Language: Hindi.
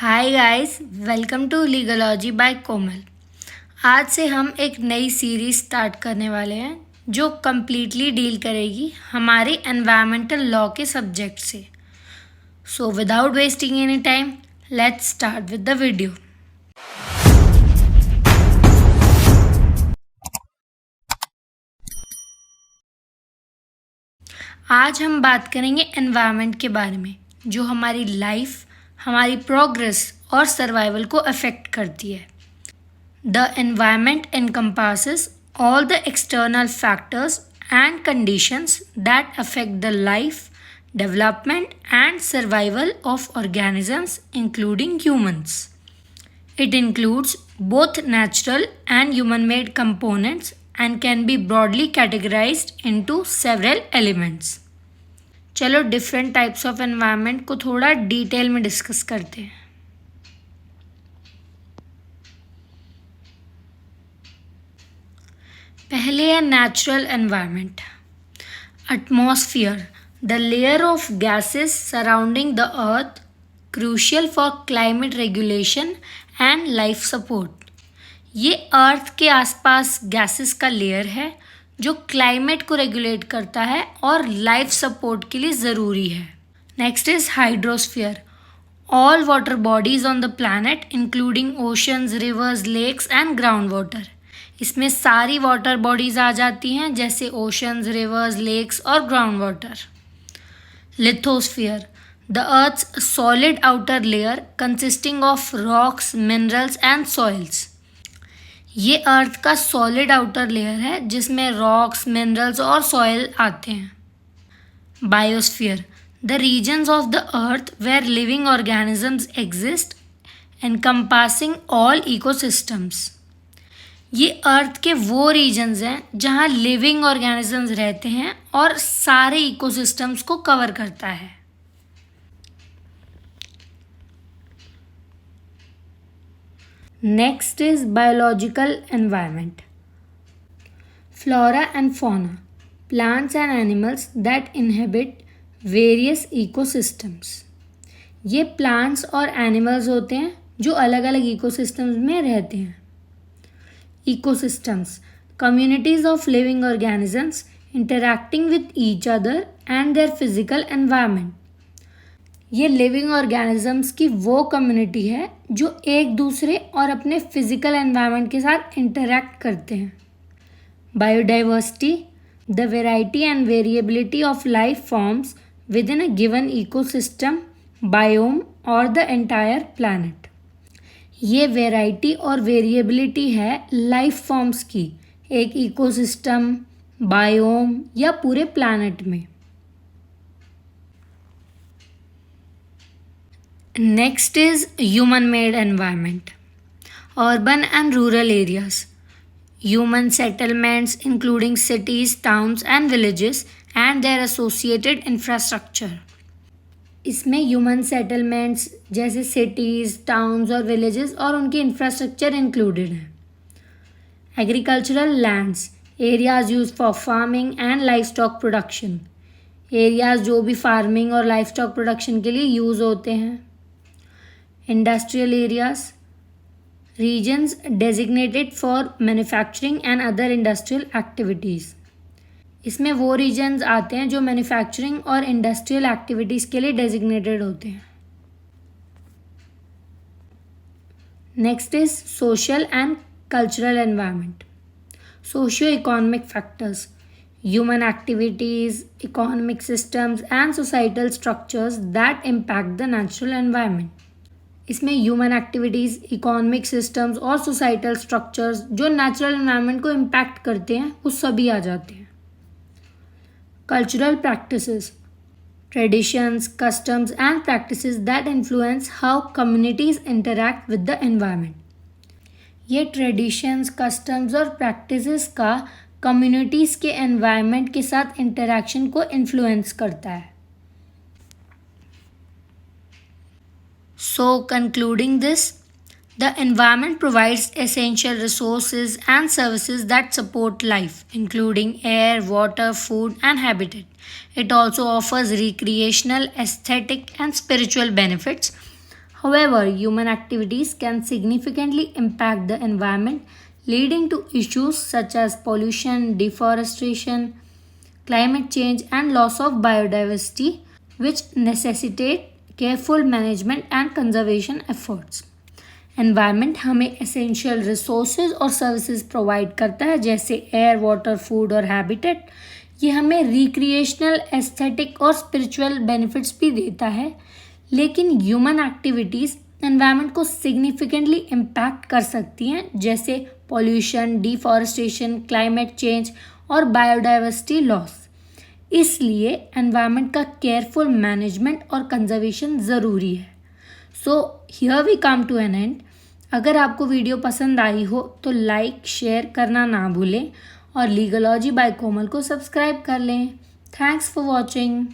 Hi guys, welcome to Legology by Komal. आज से हम एक नई सीरीज स्टार्ट करने वाले हैं जो कम्प्लीटली डील करेगी हमारे एनवायरमेंटल लॉ के सब्जेक्ट से। So without wasting any time, let's start with the video. आज हम बात करेंगे एनवायरनमेंट के बारे में, जो हमारी लाइफ, हमारी प्रोग्रेस और सर्वाइवल को अफेक्ट करती है। The environment encompasses all the external factors and conditions that affect the life, development, and survival of organisms, including humans. It includes both natural and human made components and can be broadly categorized into several elements. चलो डिफरेंट टाइप्स ऑफ एनवायरनमेंट को थोड़ा डिटेल में डिस्कस करते हैं। पहले है natural environment. Atmosphere, the layer of gases surrounding the earth, crucial for climate regulation and life support. ये अर्थ के आसपास गैसेस का लेयर है जो क्लाइमेट को रेगुलेट करता है और लाइफ सपोर्ट के लिए ज़रूरी है। Next is hydrosphere, all water bodies on the planet including oceans, rivers, lakes and groundwater. इसमें सारी वाटर बॉडीज आ जाती हैं जैसे ओशंस, रिवर्स, लेक्स और groundwater. Lithosphere, the earth's solid outer layer consisting of rocks, minerals and soils. ये अर्थ का सॉलिड आउटर लेयर है जिसमें रॉक्स, मिनरल्स और सॉइल आते हैं। Biosphere, the regions of the earth where living organisms exist encompassing all ecosystems. ये अर्थ के वो रीजन्स हैं जहाँ लिविंग ऑर्गेनिजम्स रहते हैं और सारे इकोसिस्टम्स को कवर करता है। Next is biological environment. Flora and fauna, plants and animals that inhabit various ecosystems. ये प्लांट्स और एनिमल्स होते हैं जो अलग अलग इकोसिस्टम्स में रहते हैं। Ecosystems, communities of living organisms interacting with each other and their physical environment. ये लिविंग ऑर्गेनिजम्स की वो कम्युनिटी है जो एक दूसरे और अपने फिजिकल एनवायरनमेंट के साथ इंटरैक्ट करते हैं। Biodiversity, the variety and variability of life forms within a given ecosystem, biome और द एंटायर प्लैनेट। ये वेराइटी और वेरिएबिलिटी है लाइफ फॉर्म्स की एक इकोसिस्टम, बायोम या पूरे प्लैनेट में। Next is human made environment. Urban and rural areas, human settlements including cities, towns and villages and their associated infrastructure. इसमें ह्यूमन सेटलमेंट्स जैसे सिटीज़, टाउन्स और विलेजेस और उनके इंफ्रास्ट्रक्चर इंक्लूडेड हैं। Agricultural lands, areas use for farming and life stock production. Areas जो भी फार्मिंग और लाइफ स्टॉक प्रोडक्शन के लिए यूज़ होते हैं। Industrial areas, regions designated for manufacturing and other industrial activities. इसमें वो रीजन्स आते हैं जो मैन्युफैक्चरिंग और इंडस्ट्रियल एक्टिविटीज़ के लिए डेजिग्नेटेड होते हैं। Next is social and cultural environment. Socio economic factors, human activities, economic systems and societal structures that impact the natural environment. इसमें ह्यूमन एक्टिविटीज़, इकोनॉमिक सिस्टम्स और सोसाइटल स्ट्रक्चर्स जो नेचुरल एनवायरनमेंट को इम्पैक्ट करते हैं वो सभी आ जाते हैं। Cultural practices, traditions, customs and practices that influence how communities interact with the environment. ये ट्रेडिशंस, कस्टम्स और प्रैक्टिसेस का कम्युनिटीज़ के एनवायरनमेंट के साथ इंटरेक्शन को इन्फ्लुएंस करता है। So concluding this, the environment provides essential resources and services that support life, including air, water, food, and habitat. It also offers recreational, aesthetic, and spiritual benefits. However, human activities can significantly impact the environment, leading to issues such as pollution, deforestation, climate change, and loss of biodiversity, which necessitate careful management and conservation efforts. Environment हमें एसेंशियल रिसोर्सेज और सर्विसेज प्रोवाइड करता है, जैसे एयर, वाटर, फूड और हैबिटेट. ये हमें रिक्रिएशनल, एस्थेटिक और स्पिरिचुअल बेनिफिट्स भी देता है. लेकिन ह्यूमन एक्टिविटीज़ एनवायरनमेंट को सिग्निफिकेंटली इम्पैक्ट कर सकती हैं, जैसे पॉल्यूशन, डिफॉरेस्टेशन, क्लाइमेट चेंज और बायोडाइवर्सिटी लॉस. इसलिए एनवायरनमेंट का केयरफुल मैनेजमेंट और कंजर्वेशन ज़रूरी है. So here we come to an end. अगर आपको वीडियो पसंद आई हो तो लाइक, शेयर करना ना भूलें और लीगलॉजी बाय कोमल को सब्सक्राइब कर लें. Thanks for watching.